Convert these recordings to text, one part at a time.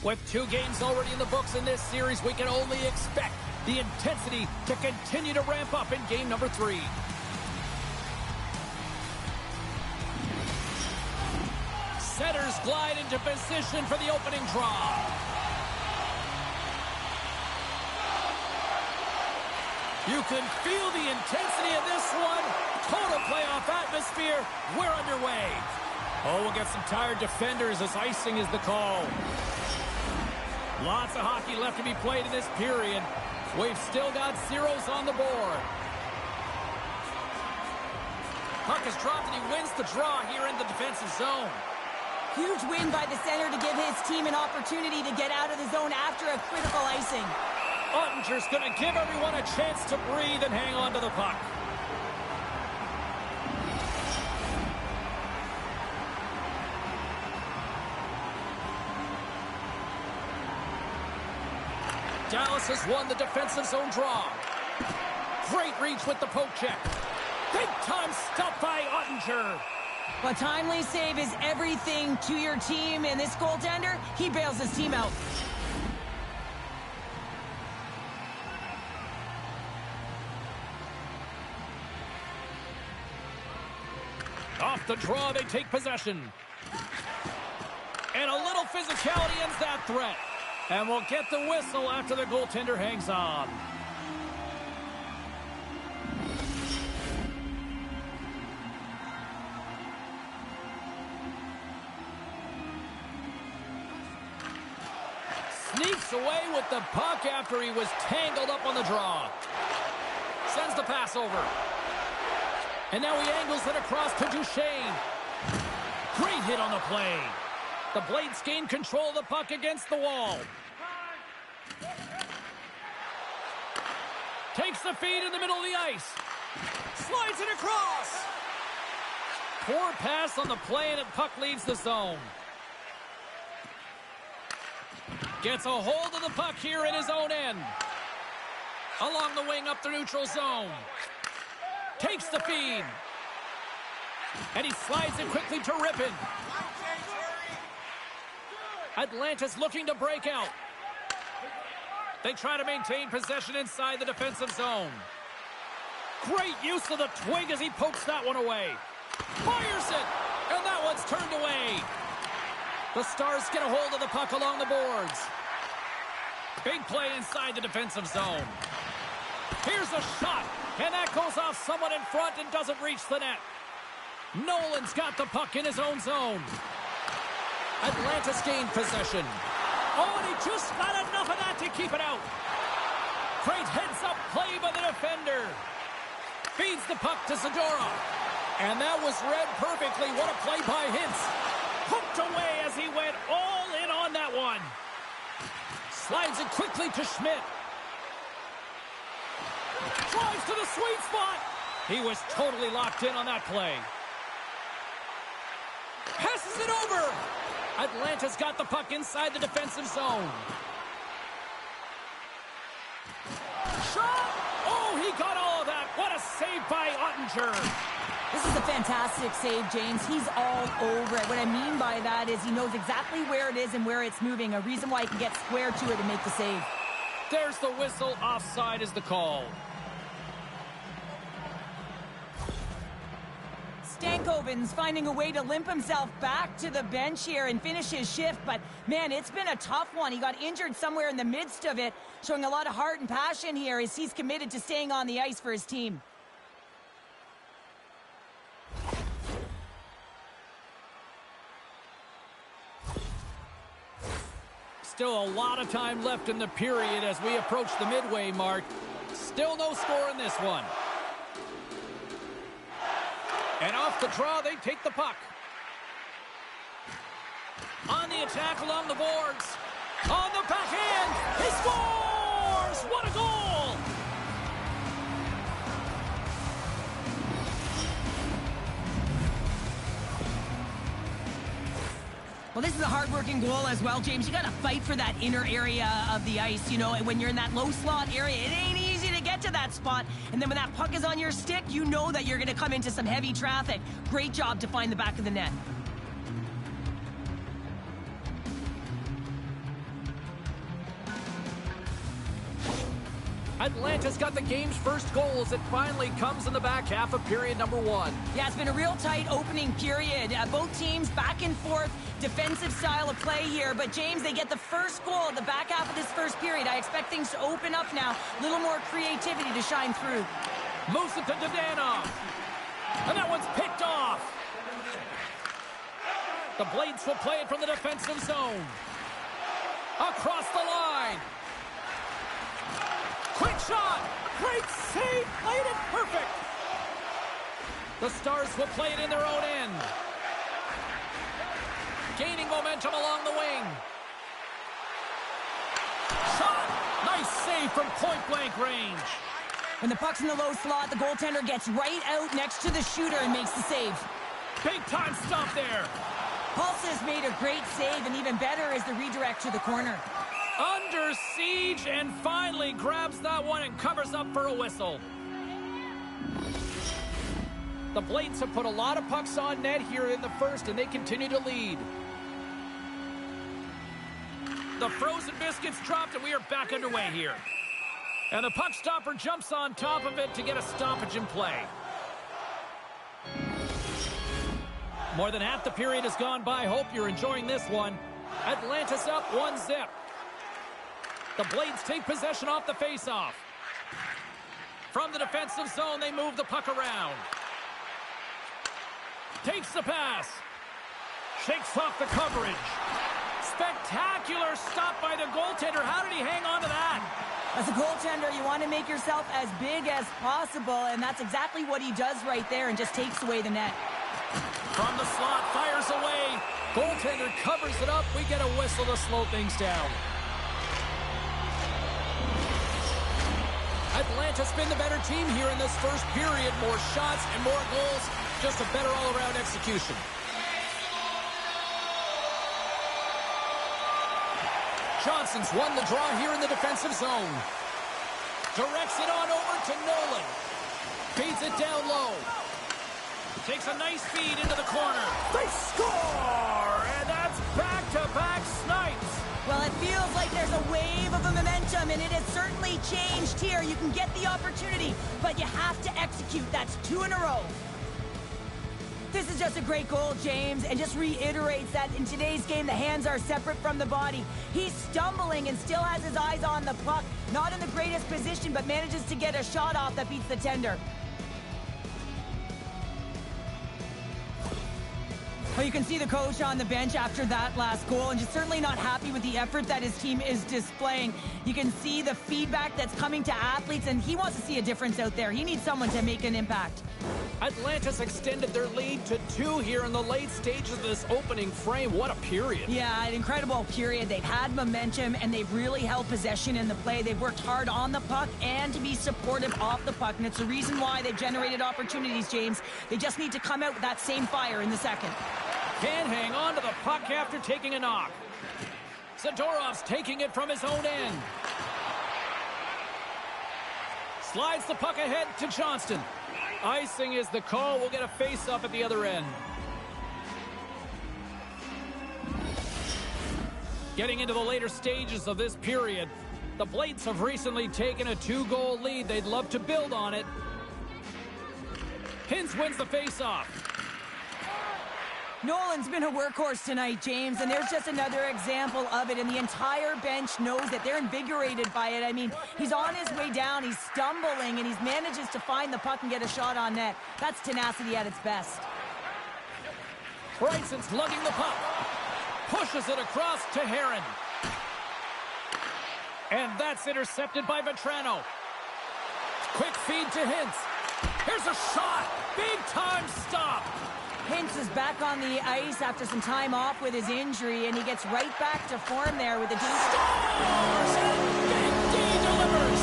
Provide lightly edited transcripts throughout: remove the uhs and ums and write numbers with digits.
With 2 games already in the books in this series, we can only expect the intensity to continue to ramp up in game number 3. Setters glide into position for the opening draw. You can feel the intensity of this one. Total playoff atmosphere. We're underway. Oh, we'll get some tired defenders as icing is the call. Lots of hockey left to be played in this period. We've still got zeros on the board. Puck is dropped and he wins the draw here in the defensive zone. Huge win by the center to give his team an opportunity to get out of the zone after a critical icing. Ottinger's going to give everyone a chance to breathe and hang on to the puck. Dallas has won the defensive zone draw. Great reach with the poke check. Big time stop by Ottinger. A timely save is everything to your team, and this goaltender, he bails his team out. Off the draw, they take possession. And a little physicality ends that threat. And we'll get the whistle after the goaltender hangs on. Sneaks away with the puck after he was tangled up on the draw. Sends the pass over. And now he angles it across to Duchesne. Great hit on the play. The Blades gain control of the puck against the wall. Takes the feed in the middle of the ice. Slides it across. Poor pass on the play and the puck leaves the zone. Gets a hold of the puck here in his own end. Along the wing up the neutral zone. Takes the feed. And he slides it quickly to Rippon. Atlanta's looking to break out. They try to maintain possession inside the defensive zone. Great use of the twig as he pokes that one away. Fires it, and that one's turned away. The Stars get a hold of the puck along the boards. Big play inside the defensive zone. Here's a shot, and that goes off someone in front and doesn't reach the net. Nolan's got the puck in his own zone. Atlanta's gained possession. Oh, and he just got enough of that to keep it out. Great heads-up play by the defender. Feeds the puck to Zadora. And that was read perfectly. What a play by Hintz. Hooked away as he went all in on that one. Slides it quickly to Schmidt. Drives to the sweet spot. He was totally locked in on that play. Passes it over. Atlanta's got the puck inside the defensive zone. Shot! Oh, he got all of that. What a save by Ottinger. This is a fantastic save, James. He's all over it. What I mean by that is he knows exactly where it is and where it's moving. A reason why he can get square to it and make the save. There's the whistle. Offside is the call. Stankoven's finding a way to limp himself back to the bench here and finish his shift, but man, it's been a tough one. He got injured somewhere in the midst of it, showing a lot of heart and passion here as he's committed to staying on the ice for his team. Still a lot of time left in the period as we approach the midway mark. Still no score in this one. And off the draw, they take the puck. On the attack along the boards. On the backhand. He scores! What a goal! Well, this is a hard-working goal as well, James. You got to fight for that inner area of the ice. You know, when you're in that low slot area, it ain't easy to get to that spot. And then when that puck is on your stick, you know that you're going to come into some heavy traffic. Great job to find the back of the net. Atlanta's got the game's first goal as it finally comes in the back half of period number 1. Yeah, it's been a real tight opening period. Both teams back and forth, defensive style of play here. But, James, they get the first goal at the back half of this first period. I expect things to open up now. A little more creativity to shine through. Moves it to Dadonov. And that one's picked off. The Blades will play it from the defensive zone. Across the line. Quick shot! Great save! Played it perfect! The Stars will play it in their own end. Gaining momentum along the wing. Shot! Nice save from point-blank range. When the puck's in the low slot, the goaltender gets right out next to the shooter and makes the save. Big-time stop there. Pulse's made a great save, and even better is the redirect to the corner. Under siege, and finally grabs that one and covers up for a whistle. The Blades have put a lot of pucks on net here in the first, and they continue to lead. The frozen biscuits dropped, and we are back underway here. And the puck stopper jumps on top of it to get a stoppage in play. More than half the period has gone by. Hope you're enjoying this one. Atlanta's up 1-0. The Blades take possession off the faceoff. From the defensive zone, they move the puck around. Takes the pass. Shakes off the coverage. Spectacular stop by the goaltender. How did he hang on to that? As a goaltender, you want to make yourself as big as possible, and that's exactly what he does right there and just takes away the net. From the slot, fires away. Goaltender covers it up. We get a whistle to slow things down. Atlanta's been the better team here in this first period. More shots and more goals. Just a better all-around execution. Johnson's won the draw here in the defensive zone. Directs it on over to Nolan. Feeds it down low. Takes a nice feed into the corner. They score! And that's back-to-back snipes. Well, it feels like there's a wave of momentum, and it has certainly changed here. You can get the opportunity, but you have to execute. That's 2 in a row. This is just a great goal, James, and just reiterates that in today's game, the hands are separate from the body. He's stumbling and still has his eyes on the puck. Not in the greatest position, but manages to get a shot off that beats the tender. Well, you can see the coach on the bench after that last goal, and just certainly not happy with the effort that his team is displaying. You can see the feedback that's coming to athletes, and he wants to see a difference out there. He needs someone to make an impact. Atlanta's extended their lead to 2 here in the late stages of this opening frame. What a period. Yeah, an incredible period. They've had momentum, and they've really held possession in the play. They've worked hard on the puck and to be supportive off the puck, and it's the reason why they've generated opportunities, James. They just need to come out with that same fire in the second. Can't hang on to the puck after taking a knock. Zadorov's taking it from his own end. Slides the puck ahead to Johnston. Icing is the call. We'll get a face-up at the other end. Getting into the later stages of this period, the Blades have recently taken a 2-goal lead. They'd love to build on it. Hintz wins the face-off. Nolan's been a workhorse tonight, James, and there's just another example of it, and the entire bench knows that they're invigorated by it. I mean, he's on his way down, he's stumbling, and he manages to find the puck and get a shot on net. That's tenacity at its best. Bryson's lugging the puck. Pushes it across to Heron. And that's intercepted by Vetrano. Quick feed to Hintz. Here's a shot. Big-time stop. Hintz is back on the ice after some time off with his injury, and he gets right back to form there with the team. Scores! And Big D delivers!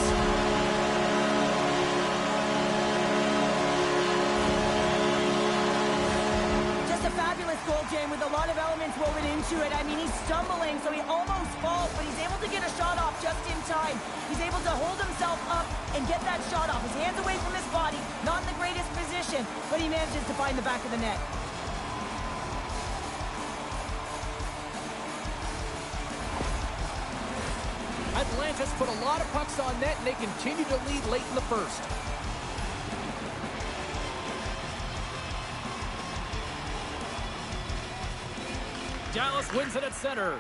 Just a fabulous goal, Jane, with a lot of elements woven into it. I mean, he's stumbling, so he almost falls, but he's able to get a shot off just in time. He's able to hold himself up and get that shot off. His hands away from his body, not in the greatest position, but he manages to find the back of the net. Avalanche put a lot of pucks on net, and they continue to lead late in the first. Dallas wins it at center.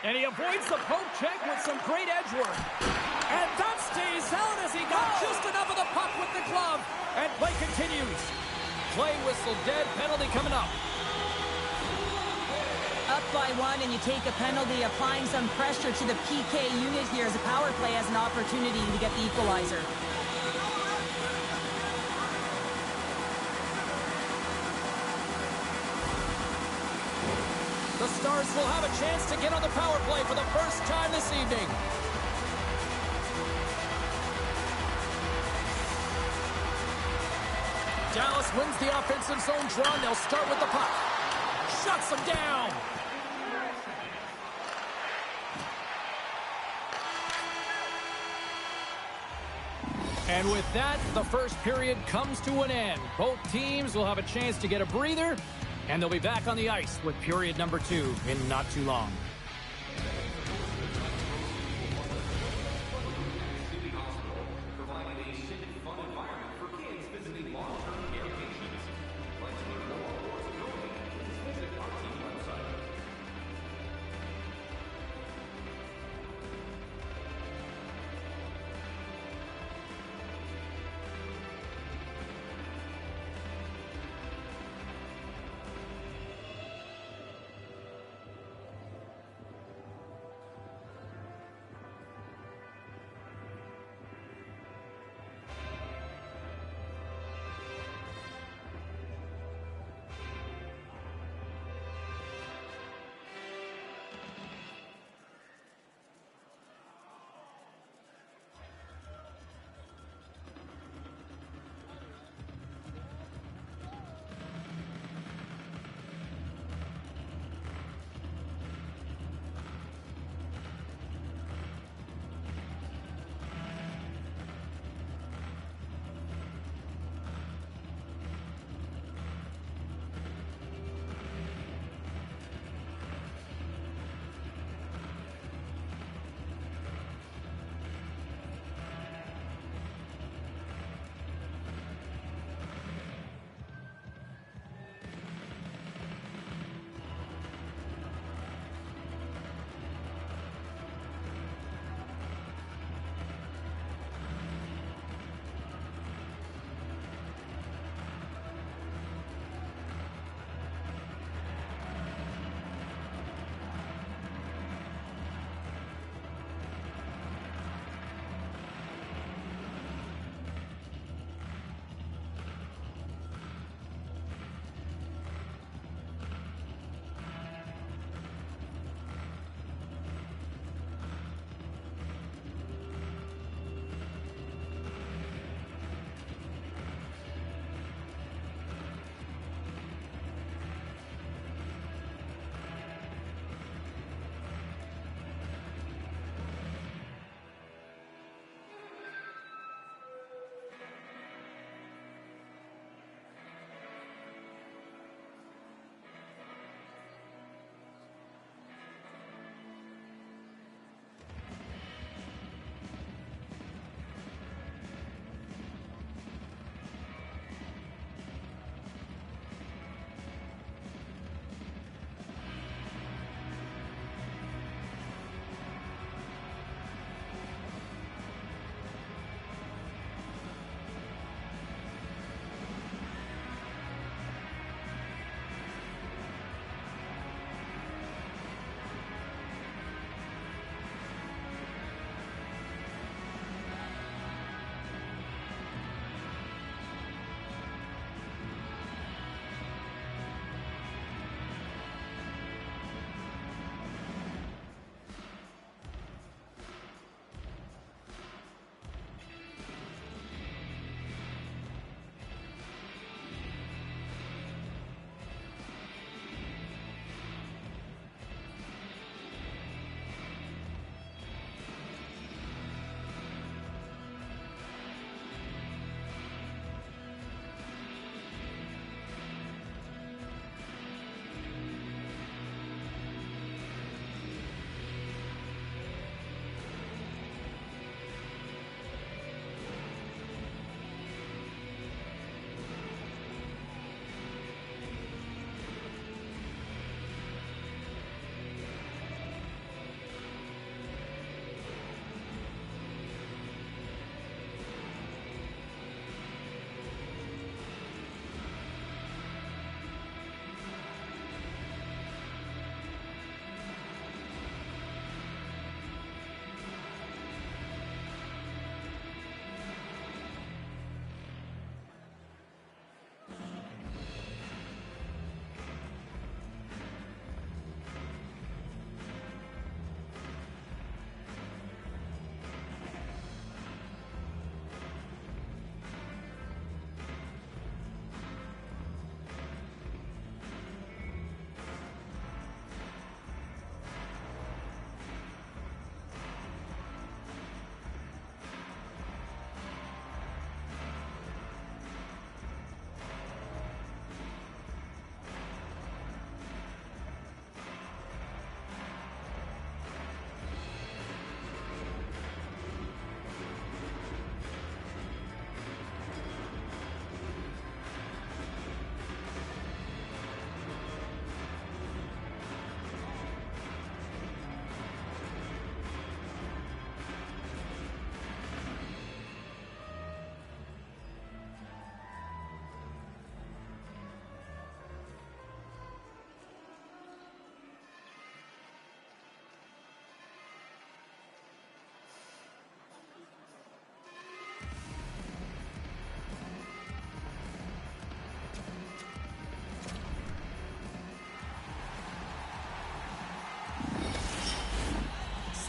And he avoids the poke check with some great edge work. And that stays out as he got just enough of the puck with the glove. And play continues. Play whistle dead, penalty coming up. Up by 1 and you take a penalty, applying some pressure to the PK unit here as a power play has an opportunity to get the equalizer. The Stars will have a chance to get on the power play for the first time this evening. Dallas wins the offensive zone draw, and they'll start with the puck. Shuts them down. And with that, the first period comes to an end. Both teams will have a chance to get a breather, and they'll be back on the ice with period number 2 in not too long.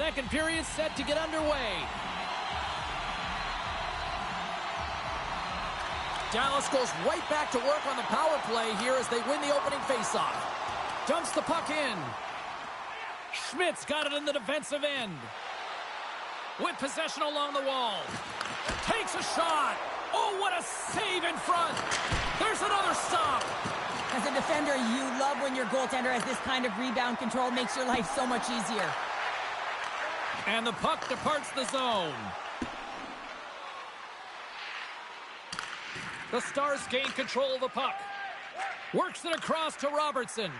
second period set to get underway. Dallas goes right back to work on the power play here as they win the opening faceoff. Dumps the puck in. Schmidt's got it in the defensive end. With possession along the wall. Takes a shot. Oh, what a save in front. There's another stop. As a defender, you love when your goaltender has this kind of rebound control. Makes your life so much easier. And the puck departs the zone. The Stars gain control of the puck. Works it across to Robertson.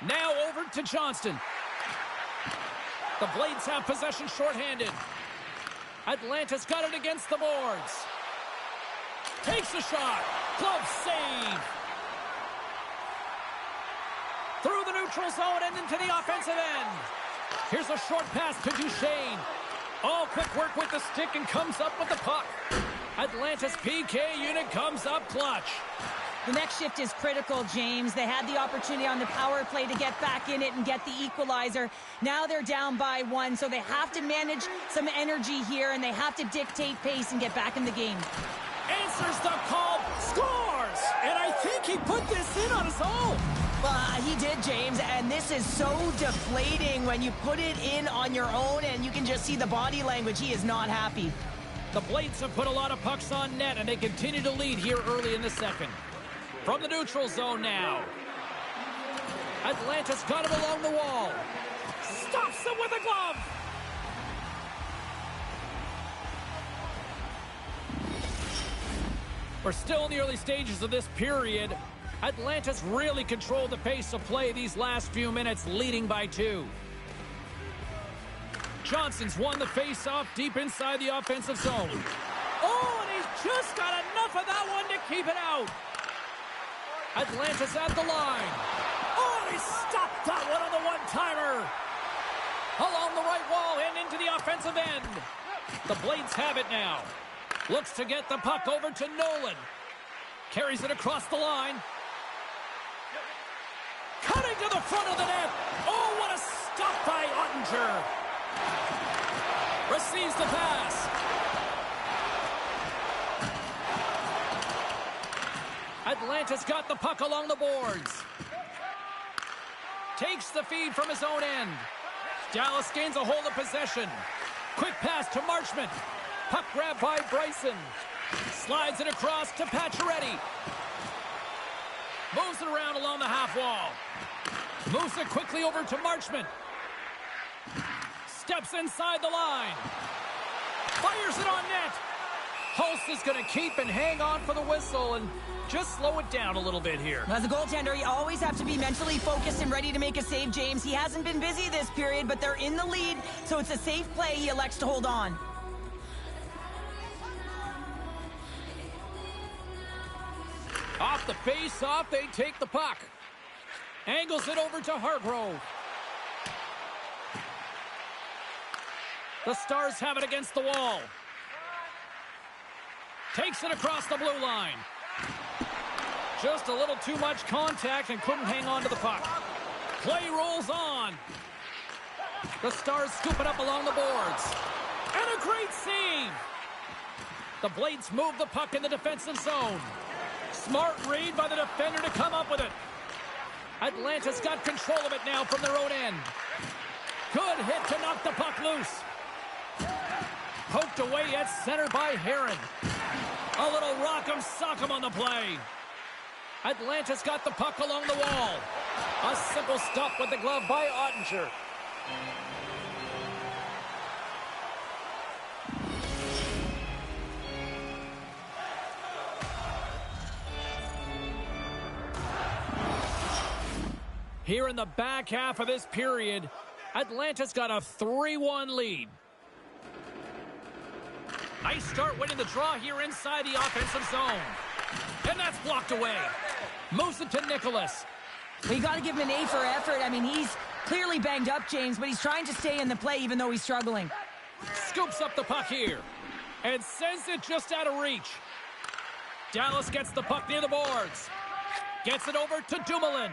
Now over to Johnston. The Blades have possession shorthanded. Atlanta's got it against the boards. Takes a shot. Glove save. Through the neutral zone and into the offensive end. Here's a short pass to Duchesne. All quick work with the stick and comes up with the puck. Atlanta's PK unit comes up clutch. The next shift is critical, James. They had the opportunity on the power play to get back in it and get the equalizer. Now they're down by 1, so they have to manage some energy here, and they have to dictate pace and get back in the game. Answers the call, scores! And I think he put this in on his own. He did, James, and this is so deflating when you put it in on your own, and you can just see the body language. He is not happy. The Blades have put a lot of pucks on net, and they continue to lead here early in the second. From the neutral zone now. Atlanta's got him along the wall. Stops him with a glove. We're still in the early stages of this period. Atlanta's really controlled the pace of play these last few minutes, leading by 2. Johnson's won the face-off deep inside the offensive zone. Oh, and he's just got enough of that one to keep it out. Atlanta's at the line. Oh, and he stopped that one on the one-timer. Along the right wall and into the offensive end. The Blades have it now. Looks to get the puck over to Nolan. Carries it across the line. Cutting to the front of the net. Oh, what a stop by Ottinger. Receives the pass. Atlanta's got the puck along the boards. Takes the feed from his own end. Dallas gains a hold of possession. Quick pass to Marchment. Puck grab by Bryson. Slides it across to Pacioretty. Moves it around along the half wall. Moves it quickly over to Marchment. Steps inside the line. Fires it on net. Hulse is going to keep and hang on for the whistle and just slow it down a little bit here. As a goaltender, you always have to be mentally focused and ready to make a save, James. He hasn't been busy this period, but they're in the lead, so it's a safe play. He elects to hold on. Off the face-off, they take the puck. Angles it over to Hargrove. The Stars have it against the wall. Takes it across the blue line. Just a little too much contact and couldn't hang on to the puck. Play rolls on. The Stars scoop it up along the boards. And a great save. The Blades move the puck in the defensive zone. Smart read by the defender to come up with it. Atlanta's got control of it now from their own end. Good hit to knock the puck loose. Poked away at center by Heron. A little rock'em sock'em on the play. Atlanta's got the puck along the wall. A simple stop with the glove by Ottinger. Here in the back half of this period, Atlanta's got a 3-1 lead. Nice start winning the draw here inside the offensive zone. And that's blocked away. Moves it to Nicholas. Well, you got to give him an A for effort. I mean, he's clearly banged up, James, but he's trying to stay in the play even though he's struggling. Scoops up the puck here. And sends it just out of reach. Dallas gets the puck near the boards. Gets it over to Dumoulin.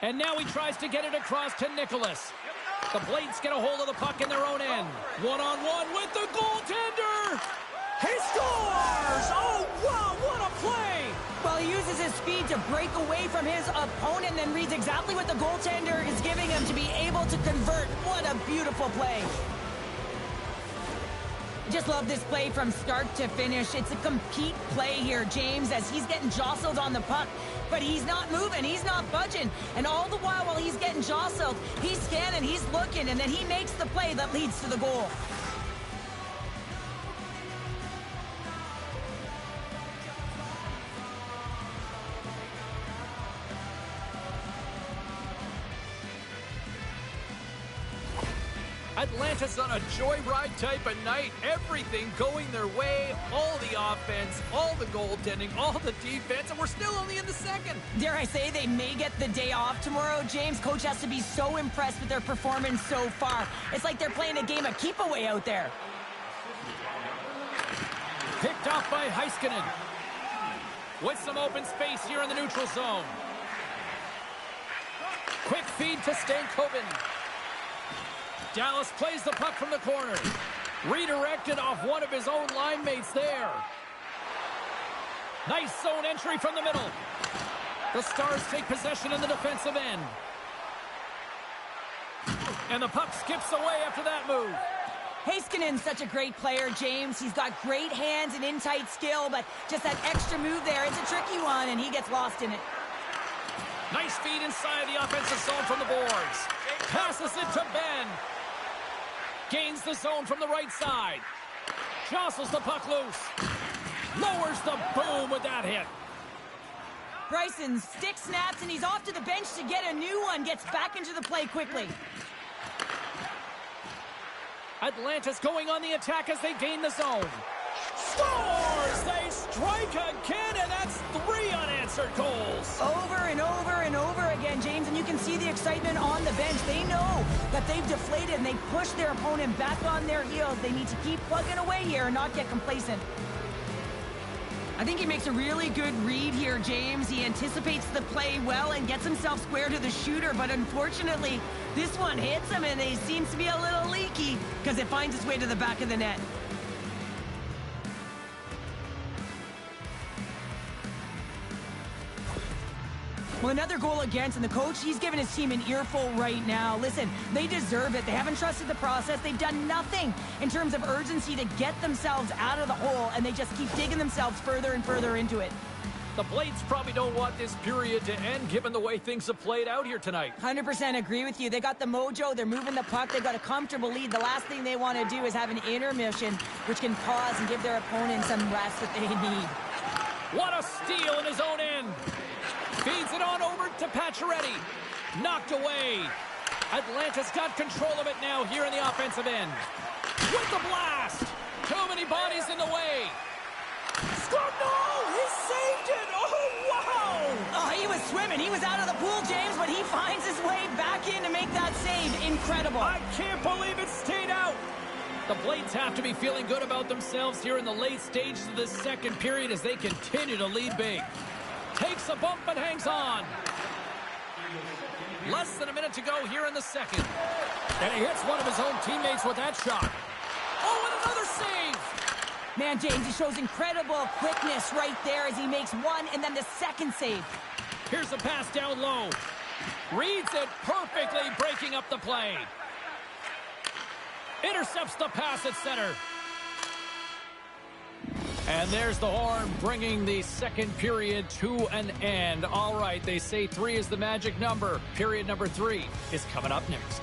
And now he tries to get it across to Nicholas. The Blades get a hold of the puck in their own end. One-on-one with the goaltender. He scores! Oh, wow, what a play! Well, he uses his speed to break away from his opponent and then reads exactly what the goaltender is giving him to be able to convert. What a beautiful play. Just love this play from start to finish. It's a complete play here, James, as he's getting jostled on the puck. But he's not moving, he's not budging. And all the while he's getting jostled, he's scanning, he's looking, and then he makes the play that leads to the goal. Atlanta's on a joyride type of night. Everything going their way. All the offense, all the goaltending, all the defense, and we're still only in the second. Dare I say they may get the day off tomorrow, James. Coach has to be so impressed with their performance so far. It's like they're playing a game of keep-away out there. Picked off by Heiskanen. With some open space here in the neutral zone. Quick feed to Stankoven. Dallas plays the puck from the corner. Redirected off one of his own line mates there. Nice zone entry from the middle. The Stars take possession in the defensive end. And the puck skips away after that move. Heiskanen's such a great player, James. He's got great hands and in-tight skill, but just that extra move there, it's a tricky one, and he gets lost in it. Nice feed inside the offensive zone from the boards. Passes it to Ben. Gains the zone from the right side. Jostles the puck loose. Lowers the boom with that hit. Bryson's stick snaps, and he's off to the bench to get a new one. Gets back into the play quickly. Atlanta's going on the attack as they gain the zone. Scores! They strike again, and that's 3 unanswered goals. Over and over and over again, James, and you can see the excitement on the bench. They know that they've deflated, and they push their opponent back on their heels. They need to keep plugging away here and not get complacent. I think he makes a really good read here, James. He anticipates the play well and gets himself square to the shooter, but unfortunately, this one hits him, and he seems to be a little leaky because it finds its way to the back of the net. Well, another goal against, and the coach, he's giving his team an earful right now. Listen, they deserve it. They haven't trusted the process. They've done nothing in terms of urgency to get themselves out of the hole, and they just keep digging themselves further and further into it. The Blades probably don't want this period to end, given the way things have played out here tonight. 100% agree with you. They got the mojo. They're moving the puck. They've got a comfortable lead. The last thing they want to do is have an intermission, which can pause and give their opponent some rest that they need. What a steal in his own end. Feeds it on over to Pacioretty. Knocked away. Atlanta's got control of it now here in the offensive end. With the blast. Too many bodies in the way. Score! No! He saved it! Oh, wow! Oh, he was swimming. He was out of the pool, James, but he finds his way back in to make that save. Incredible. I can't believe it stayed out. The Blades have to be feeling good about themselves here in the late stages of this second period as they continue to lead big. Takes a bump and hangs on. Less than a minute to go here in the second. And he hits one of his own teammates with that shot. Oh, and another save! Man, James, he shows incredible quickness right there as he makes one and then the second save. Here's a pass down low. Reads it perfectly, breaking up the play. Intercepts the pass at center. And there's the horn, bringing the second period to an end. All right, they say 3 is the magic number. Period number 3 is coming up next.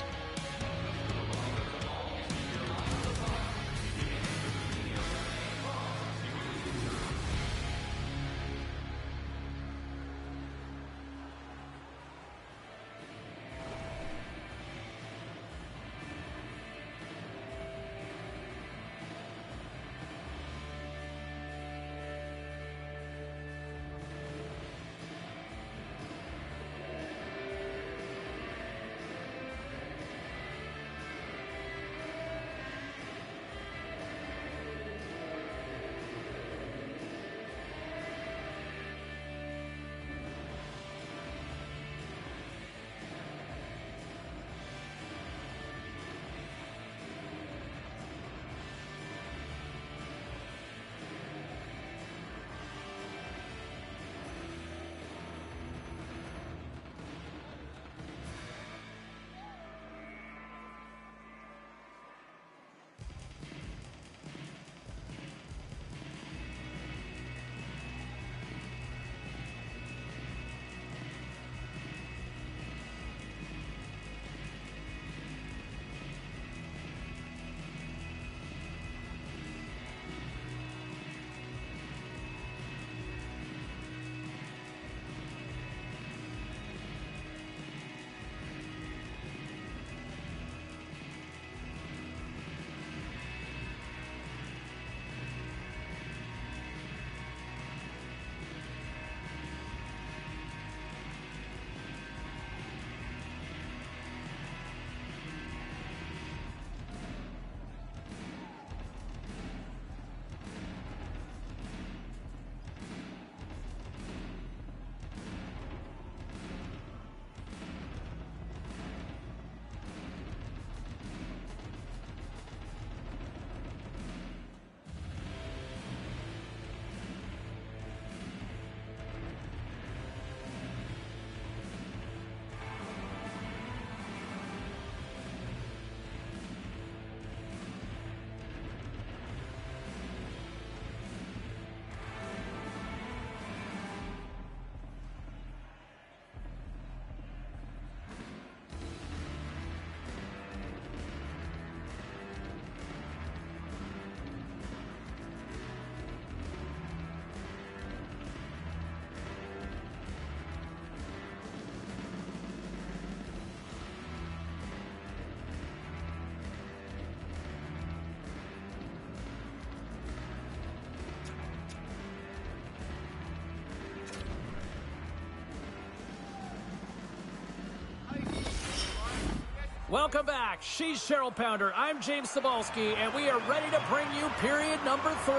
Welcome back. She's Cheryl Pounder. I'm James Cebulski, and we are ready to bring you period number 3.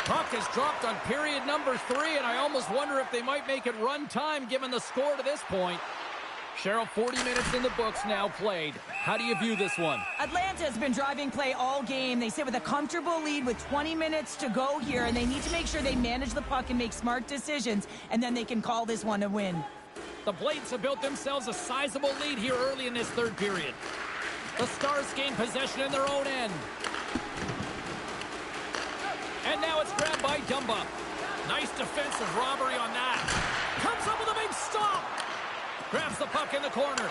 Puck is dropped on period number 3, and I almost wonder if they might make it run time given the score to this point. Cheryl, 40 minutes in the books now played. How do you view this one? Atlanta has been driving play all game. They sit with a comfortable lead with 20 minutes to go here, and they need to make sure they manage the puck and make smart decisions, and then they can call this one a win. The Blades have built themselves a sizable lead here early in this third period. The Stars gain possession in their own end. And now it's grabbed by Dumba. Nice defensive robbery on that. Comes up with a big stop. Grabs the puck in the corner.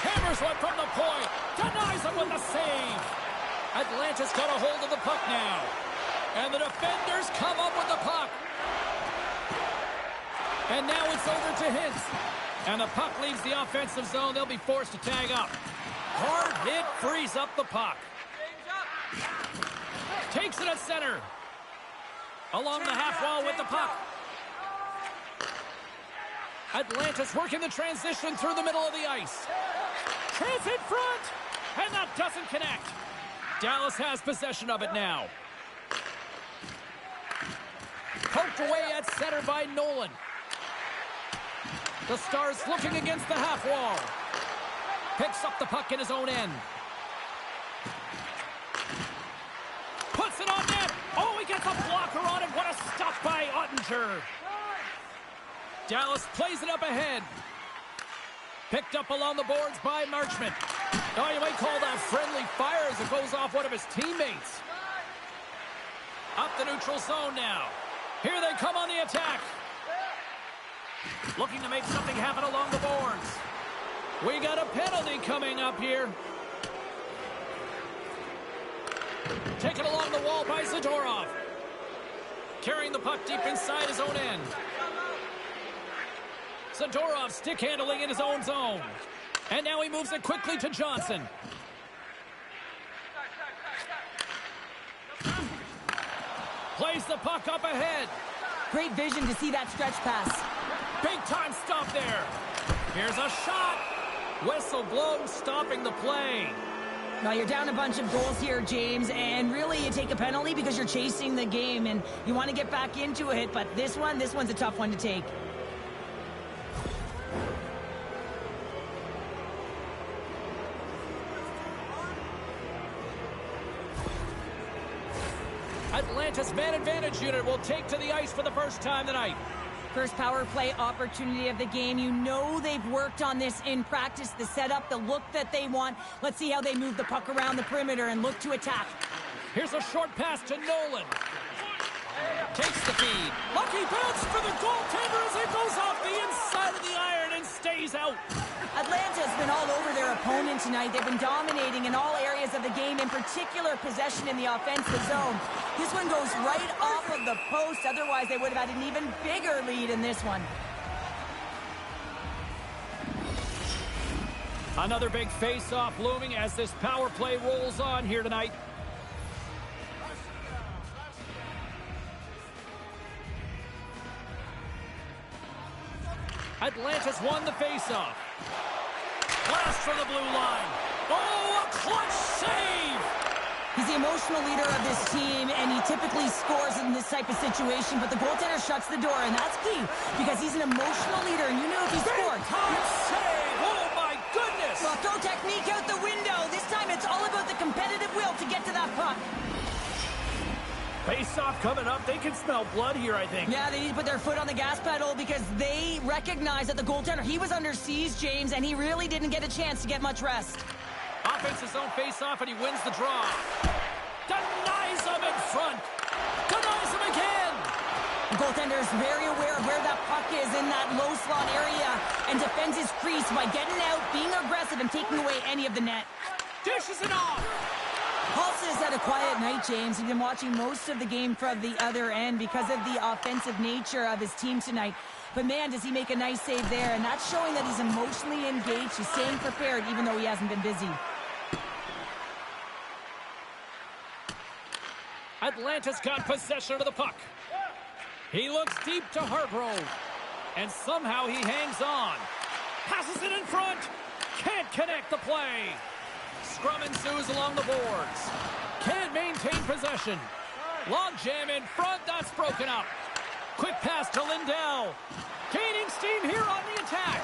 Hammers one from the point. Denies him with the save. Atlanta's got a hold of the puck now. And the defenders come up with the puck. And now it's over to Hintz. And the puck leaves the offensive zone. They'll be forced to tag up. Hard hit frees up the puck. Takes it at center. Along the half wall with the puck. Atlanta's working the transition through the middle of the ice. Trans in front. And that doesn't connect. Dallas has possession of it now. Poked away at center by Nolan. The Stars looking against the half wall. Picks up the puck in his own end. Puts it on net. Oh, he gets a blocker on it. What a stop by Ottinger. Dallas plays it up ahead. Picked up along the boards by Marchment. Oh, you might call that friendly fire as it goes off one of his teammates. Up the neutral zone now. Here they come on the attack. Looking to make something happen along the boards. We got a penalty coming up here. Taken along the wall by Zadorov. Carrying the puck deep inside his own end. Zadorov stick handling in his own zone. And now he moves it quickly to Johnson. Plays the puck up ahead. Great vision to see that stretch pass. Big time stop there. Here's a shot. Whistle blown, stopping the play. Now you're down a bunch of goals here, James, and really you take a penalty because you're chasing the game and you want to get back into it, but this one's a tough one to take. Atlanta's man advantage unit will take to the ice for the first time tonight. First power play opportunity of the game. You know they've worked on this in practice, the setup, the look that they want. Let's see how they move the puck around the perimeter and look to attack. Here's a short pass to Nolan. Takes the feed. Lucky bounce for the goaltender as it goes off the inside of the iron and stays out. Atlanta's been all over their opponent tonight. They've been dominating in all areas of the game, in particular possession in the offensive zone. This one goes right off of the post. Otherwise, they would have had an even bigger lead in this one. Another big face-off looming as this power play rolls on here tonight. Atlanta's won the face-off. Blast from the blue line. Oh, a clutch save! He's the emotional leader of this team, and he typically scores in this type of situation, but the goaltender shuts the door, and that's key, because he's an emotional leader, and you know if he scored. Time save! Oh, my goodness! Well, throw technique out the window. This time it's all about the competitive will to get to that puck. Face-off coming up. They can smell blood here, I think. Yeah, they need to put their foot on the gas pedal because they recognize that the goaltender, he was under siege, James, and he really didn't get a chance to get much rest. Offense his own face-off, and he wins the draw. Denies him in front. Denies him again. The goaltender is very aware of where that puck is in that low slot area and defends his crease by getting out, being aggressive, and taking away any of the net. Dishes it off. Paulson has had a quiet night, James. He's been watching most of the game from the other end because of the offensive nature of his team tonight. But man, does he make a nice save there, and that's showing that he's emotionally engaged. He's staying prepared even though he hasn't been busy. Atlanta's got possession of the puck. He looks deep to Hargrove, and somehow he hangs on. Passes it in front. Can't connect the play. Scrum ensues along the boards. Can't maintain possession. Log jam in front. That's broken up. Quick pass to Lindell. Gaining steam here on the attack.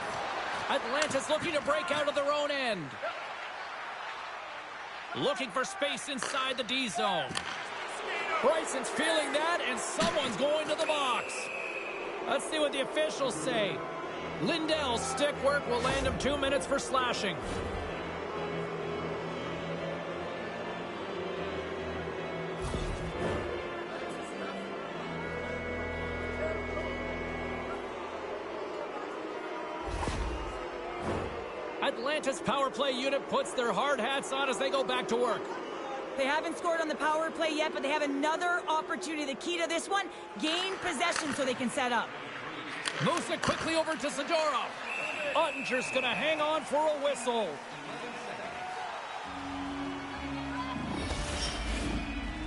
Atlanta's looking to break out of their own end. Looking for space inside the D zone. Bryson's feeling that, and someone's going to the box. Let's see what the officials say. Lindell's stick work will land him 2 minutes for slashing. Atlanta's power play unit puts their hard hats on as they go back to work. They haven't scored on the power play yet, but they have another opportunity. The key to this one, gain possession so they can set up. Moves it quickly over to Zadorov. Ottinger's going to hang on for a whistle.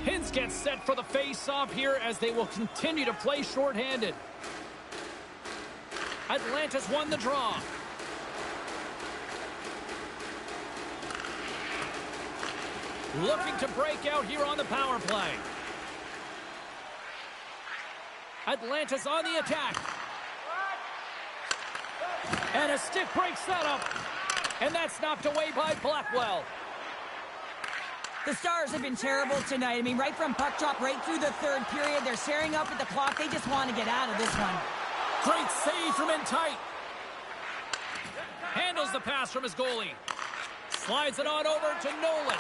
Hintz gets set for the face-off here as they will continue to play shorthanded. Atlanta's won the draw. Looking to break out here on the power play. Atlanta's on the attack. And a stick breaks that up. And that's knocked away by Blackwell. The Stars have been terrible tonight. I mean, right from puck drop right through the third period, they're staring up at the clock. They just want to get out of this one. Great save from in tight. Handles the pass from his goalie. Slides it on over to Nolan.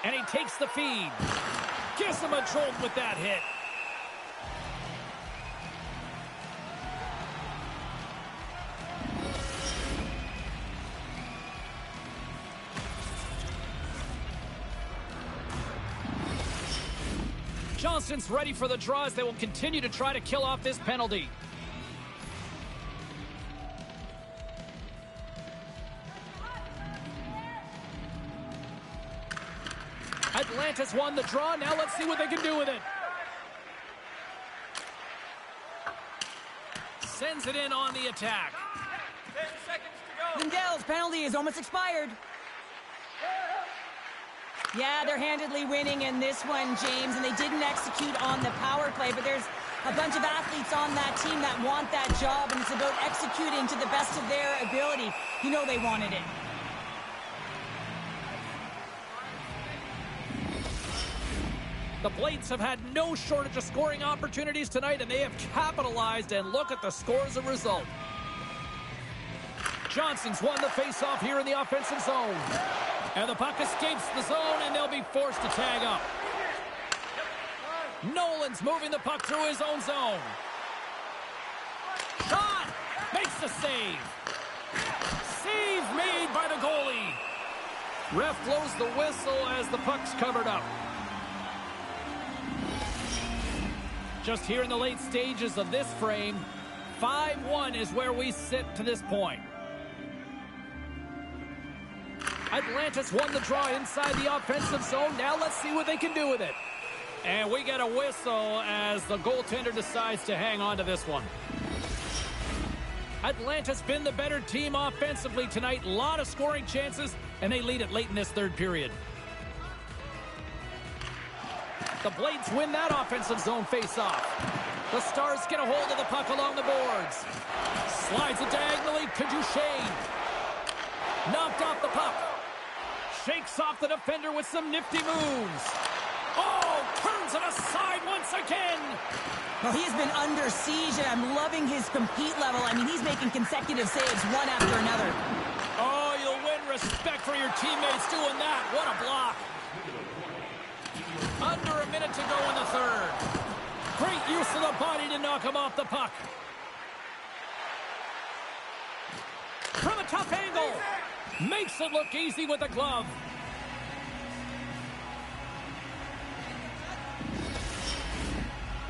And he takes the feed. Gives him a jolt with that hit. Johnston's ready for the draw as they will continue to try to kill off this penalty. Atlanta's won the draw. Now let's see what they can do with it. Sends it in on the attack. 10 seconds to go. Lindell's penalty is almost expired. Yeah, they're handedly winning in this one, James, and they didn't execute on the power play, but there's a bunch of athletes on that team that want that job, and it's about executing to the best of their ability. You know they wanted it. The Blades have had no shortage of scoring opportunities tonight, and they have capitalized, and look at the score as a result. Johnson's won the face-off here in the offensive zone. And the puck escapes the zone, and they'll be forced to tag up. Nolan's moving the puck through his own zone. Shot! Makes the save. Save made by the goalie. Ref blows the whistle as the puck's covered up. Just here in the late stages of this frame, 5-1 is where we sit to this point. Atlanta's won the draw inside the offensive zone. Now let's see what they can do with it. And we get a whistle as the goaltender decides to hang on to this one. Atlanta's been the better team offensively tonight. A lot of scoring chances, and they lead it late in this third period. The Blades win that offensive zone face-off. The Stars get a hold of the puck along the boards. Slides it diagonally to Duchesne. Knocked off the puck. Shakes off the defender with some nifty moves. Oh, turns it aside once again. Well, he's been under siege, and I'm loving his compete level. I mean, he's making consecutive saves one after another. Oh, you'll win respect for your teammates doing that. What a block. Under a minute to go in the third. Great use of the body to knock him off the puck. From a tough angle. Makes it look easy with the glove.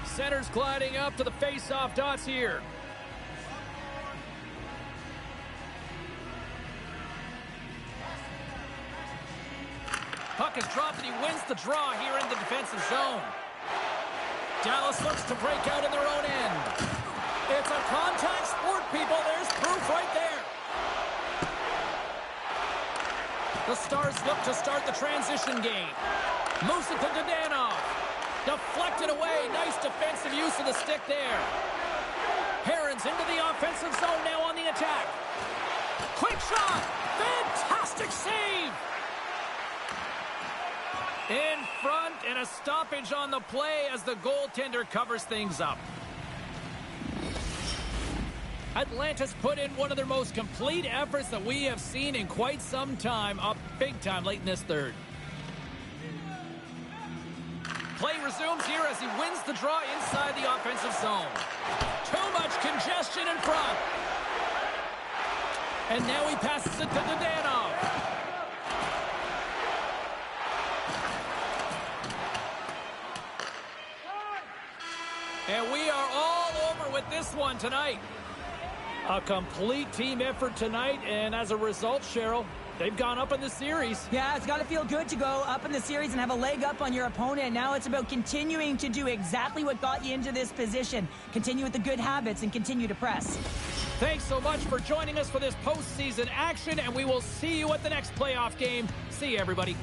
Center's gliding up to the face-off dots here. Puck is dropped and he wins the draw here in the defensive zone. Dallas looks to break out in their own end. It's a contact sport, people. There's proof right there. The Stars look to start the transition game. Moves it to Dadonov. Deflected away. Nice defensive use of the stick there. Herons into the offensive zone now on the attack. Quick shot. Fantastic save. In front, and a stoppage on the play as the goaltender covers things up. Atlanta's put in one of their most complete efforts that we have seen in quite some time, up big time late in this third. Play resumes here as he wins the draw inside the offensive zone. Too much congestion in front. And now he passes it to Dadonov. And we are all over with this one tonight. A complete team effort tonight, and as a result, Cheryl, they've gone up in the series. Yeah, it's got to feel good to go up in the series and have a leg up on your opponent. Now it's about continuing to do exactly what got you into this position. Continue with the good habits and continue to press. Thanks so much for joining us for this postseason action, and we will see you at the next playoff game. See you, everybody.